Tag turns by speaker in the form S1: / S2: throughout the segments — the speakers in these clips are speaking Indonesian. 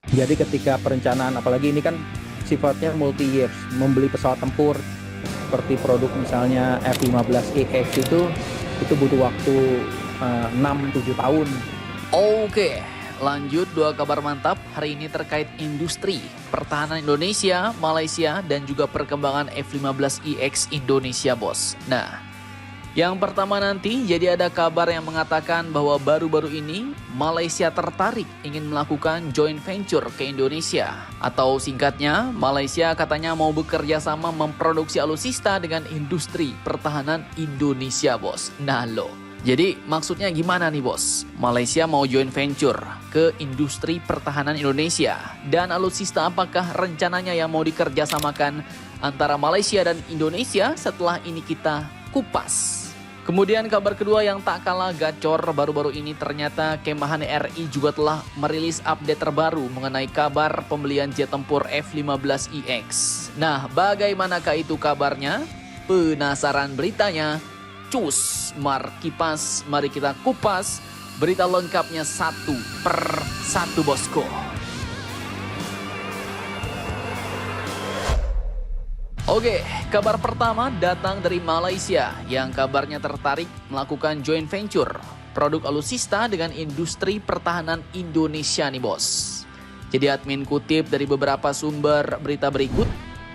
S1: Jadi ketika perencanaan, apalagi ini kan sifatnya multi years, membeli pesawat tempur seperti produk misalnya F-15EX itu butuh waktu 6-7 tahun.
S2: Oke, lanjut dua kabar mantap hari ini terkait industri pertahanan Indonesia, Malaysia, dan juga perkembangan F-15EX Indonesia, bos. Nah, yang pertama nanti, jadi ada kabar yang mengatakan bahwa baru-baru ini Malaysia tertarik ingin melakukan joint venture ke Indonesia. Atau singkatnya, Malaysia katanya mau bekerja sama memproduksi alutsista dengan industri pertahanan Indonesia, bos. Nah lo, jadi maksudnya gimana nih, bos? Malaysia mau joint venture ke industri pertahanan Indonesia. Dan alutsista apakah rencananya yang mau dikerjasamakan antara Malaysia dan Indonesia? Setelah ini kita kupas. Kemudian kabar kedua yang tak kalah gacor baru-baru ini, ternyata Kemahan RI juga telah merilis update terbaru mengenai kabar pembelian jet tempur F-15EX. Nah, bagaimanakah itu kabarnya? Penasaran beritanya? Cus, Kipas, mari kita kupas berita lengkapnya satu per satu, bosku. Oke, kabar pertama datang dari Malaysia yang kabarnya tertarik melakukan joint venture produk alutsista dengan industri pertahanan Indonesia nih, bos. Jadi admin kutip dari beberapa sumber berita berikut.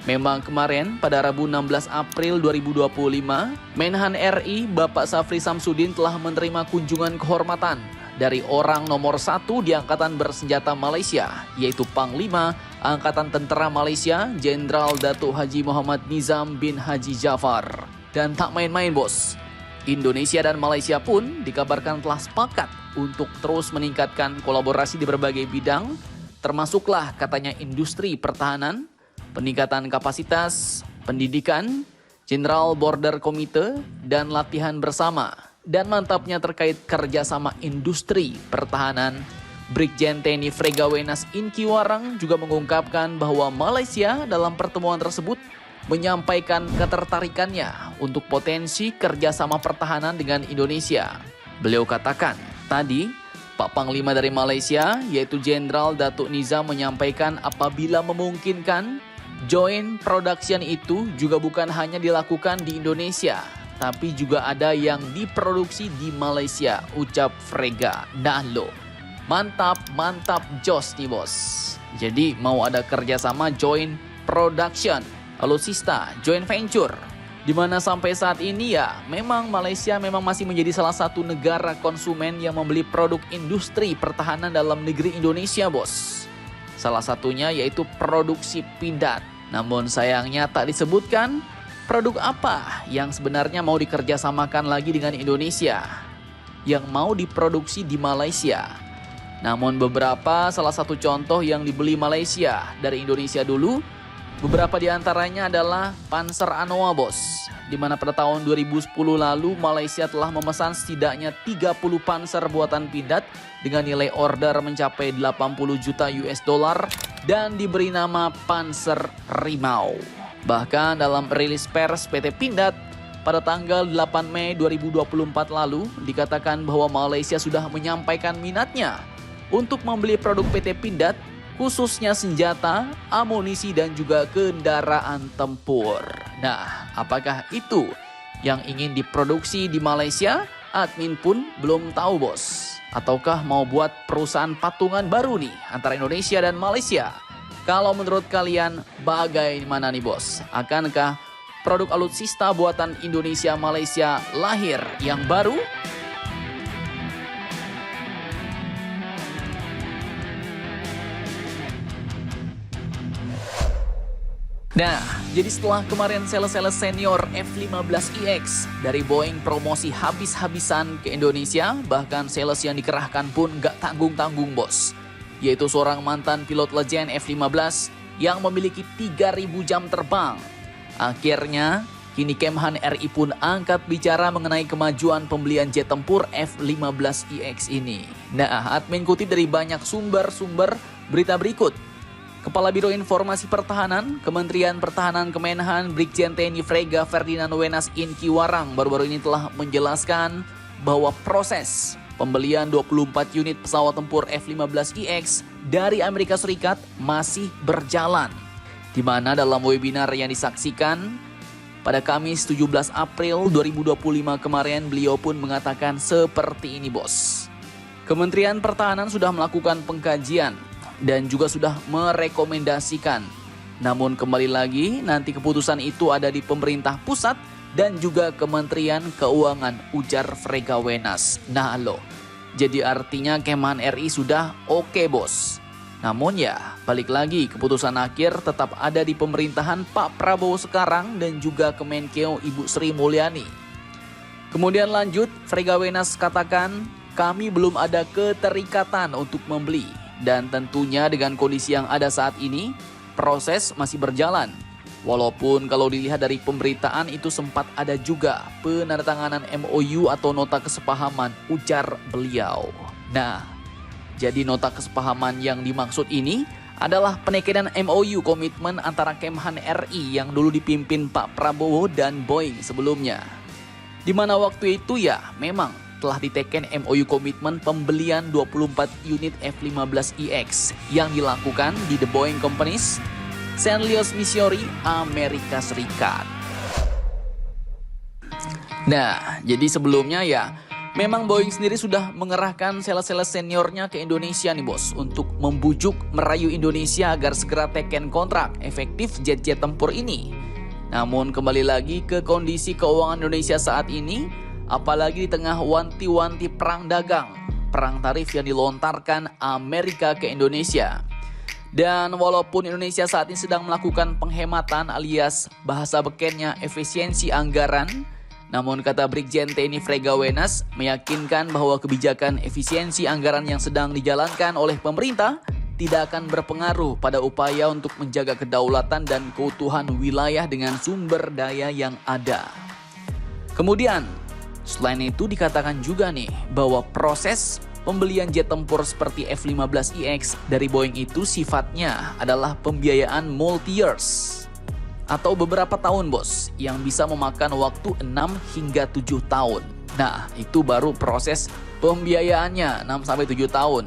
S2: Memang kemarin pada Rabu 16 April 2025, Menhan RI Bapak Safri Samsudin telah menerima kunjungan kehormatan dari orang nomor 1 di Angkatan Bersenjata Malaysia, yaitu Panglima Angkatan Tentera Malaysia, Jenderal Datuk Haji Muhammad Nizam bin Haji Jafar. Dan tak main-main, bos. Indonesia dan Malaysia pun dikabarkan telah sepakat untuk terus meningkatkan kolaborasi di berbagai bidang, termasuklah katanya industri pertahanan, peningkatan kapasitas, pendidikan, General Border Committee, dan latihan bersama. Dan mantapnya terkait kerjasama industri pertahanan, Brigjen TNI Frega Wenas Inky Warang juga mengungkapkan bahwa Malaysia dalam pertemuan tersebut menyampaikan ketertarikannya untuk potensi kerjasama pertahanan dengan Indonesia. Beliau katakan, tadi Pak Panglima dari Malaysia yaitu Jenderal Datuk Nizam menyampaikan apabila memungkinkan, joint production itu juga bukan hanya dilakukan di Indonesia, tapi juga ada yang diproduksi di Malaysia, ucap Frega. Nah lo, mantap jos nih, bos. Jadi mau ada kerjasama joint production, alutsista, joint venture. Dimana sampai saat ini ya, memang Malaysia memang masih menjadi salah satu negara konsumen yang membeli produk industri pertahanan dalam negeri Indonesia, bos. Salah satunya yaitu produksi pindad. Namun sayangnya tak disebutkan produk apa yang sebenarnya mau dikerjasamakan lagi dengan Indonesia yang mau diproduksi di Malaysia. Namun salah satu contoh yang dibeli Malaysia dari Indonesia dulu, beberapa diantaranya adalah Panzer Anoa, bos. Dimana pada tahun 2010 lalu Malaysia telah memesan setidaknya 30 Panzer buatan Pindad dengan nilai order mencapai 80 juta US dollar dan diberi nama Panzer Rimau. Bahkan dalam rilis pers PT Pindad pada tanggal 8 Mei 2024 lalu dikatakan bahwa Malaysia sudah menyampaikan minatnya untuk membeli produk PT Pindad, khususnya senjata, amunisi, dan juga kendaraan tempur. Nah, apakah itu yang ingin diproduksi di Malaysia? Admin pun belum tahu, bos. Ataukah mau buat perusahaan patungan baru nih antara Indonesia dan Malaysia? Kalau menurut kalian bagaimana nih, bos? Akankah produk alutsista buatan Indonesia Malaysia lahir yang baru? Nah, jadi setelah kemarin sales-sales senior F-15EX dari Boeing promosi habis-habisan ke Indonesia, bahkan sales yang dikerahkan pun gak tanggung-tanggung, bos. Yaitu seorang mantan pilot legend F-15 yang memiliki 3.000 jam terbang. Akhirnya, kini Kemhan RI pun angkat bicara mengenai kemajuan pembelian jet tempur F-15EX ini. Nah, admin kutip dari banyak sumber berita berikut. Kepala Biro Informasi Pertahanan, Kementerian Pertahanan Kemenhan, Brigjen TNI Frega Ferdinand Wenas Inky Warang baru-baru ini telah menjelaskan bahwa proses pembelian 24 unit pesawat tempur F-15EX dari Amerika Serikat masih berjalan. Di mana dalam webinar yang disaksikan pada Kamis 17 April 2025 kemarin, beliau pun mengatakan seperti ini, bos. Kementerian Pertahanan sudah melakukan pengkajian dan juga sudah merekomendasikan. Namun kembali lagi, nanti keputusan itu ada di pemerintah pusat dan juga Kementerian Keuangan, ujar Fregawenas. Nah loh, jadi artinya Kemhan RI sudah oke, bos. Namun ya, balik lagi keputusan akhir tetap ada di pemerintahan Pak Prabowo sekarang dan juga Kemenkeu Ibu Sri Mulyani. Kemudian lanjut, Fregawenas katakan, kami belum ada keterikatan untuk membeli. Dan tentunya dengan kondisi yang ada saat ini, proses masih berjalan. Walaupun kalau dilihat dari pemberitaan itu sempat ada juga penandatanganan MOU atau nota kesepahaman, ujar beliau. Nah, jadi nota kesepahaman yang dimaksud ini adalah penekenan MOU komitmen antara Kemhan RI yang dulu dipimpin Pak Prabowo dan Boeing sebelumnya. Di mana waktu itu ya memang telah diteken MOU komitmen pembelian 24 unit F-15EX yang dilakukan di The Boeing Companies, St. Louis, Missouri, Amerika Serikat. Nah, jadi sebelumnya ya memang Boeing sendiri sudah mengerahkan sales-sales seniornya ke Indonesia nih, bos, untuk membujuk merayu Indonesia agar segera teken kontrak efektif jet-jet tempur ini. Namun kembali lagi ke kondisi keuangan Indonesia saat ini, apalagi di tengah wanti-wanti perang dagang, perang tarif yang dilontarkan Amerika ke Indonesia. Dan walaupun Indonesia saat ini sedang melakukan penghematan alias bahasa bekennya efisiensi anggaran, namun kata Brigjen TNI Fregawenas meyakinkan bahwa kebijakan efisiensi anggaran yang sedang dijalankan oleh pemerintah tidak akan berpengaruh pada upaya untuk menjaga kedaulatan dan keutuhan wilayah dengan sumber daya yang ada. Kemudian, selain itu dikatakan juga nih bahwa proses pembelian jet tempur seperti F-15EX dari Boeing itu sifatnya adalah pembiayaan multi-years atau beberapa tahun, bos, yang bisa memakan waktu 6 hingga 7 tahun. Nah, itu baru proses pembiayaannya 6-7 tahun.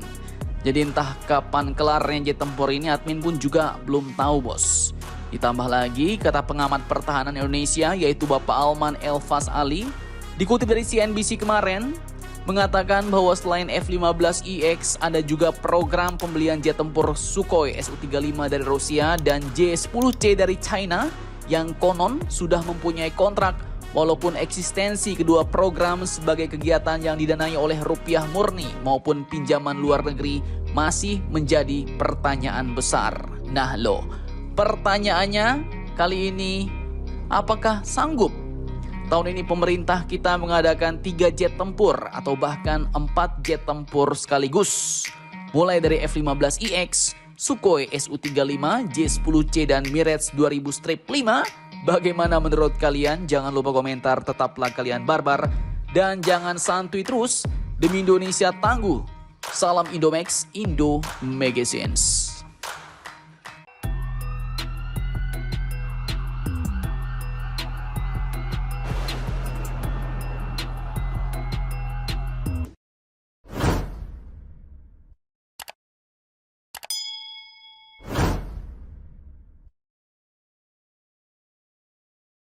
S2: Jadi entah kapan kelarnya jet tempur ini, admin pun juga belum tahu, bos. Ditambah lagi kata pengamat pertahanan Indonesia yaitu Bapak Alman Elfas Ali, dikutip dari CNBC kemarin, mengatakan bahwa selain F-15EX ada juga program pembelian jet tempur Sukhoi Su-35 dari Rusia dan J-10C dari China yang konon sudah mempunyai kontrak, walaupun eksistensi kedua program sebagai kegiatan yang didanai oleh rupiah murni maupun pinjaman luar negeri masih menjadi pertanyaan besar. Nah loh, pertanyaannya kali ini, apakah sanggup tahun ini pemerintah kita mengadakan 3 jet tempur atau bahkan 4 jet tempur sekaligus? Mulai dari F-15EX, Sukhoi Su-35, J-10C dan Mirage 2000-5. Bagaimana menurut kalian? Jangan lupa komentar, tetaplah kalian barbar. Dan jangan santuy terus, demi Indonesia tangguh. Salam Indomax, Indo Magazines.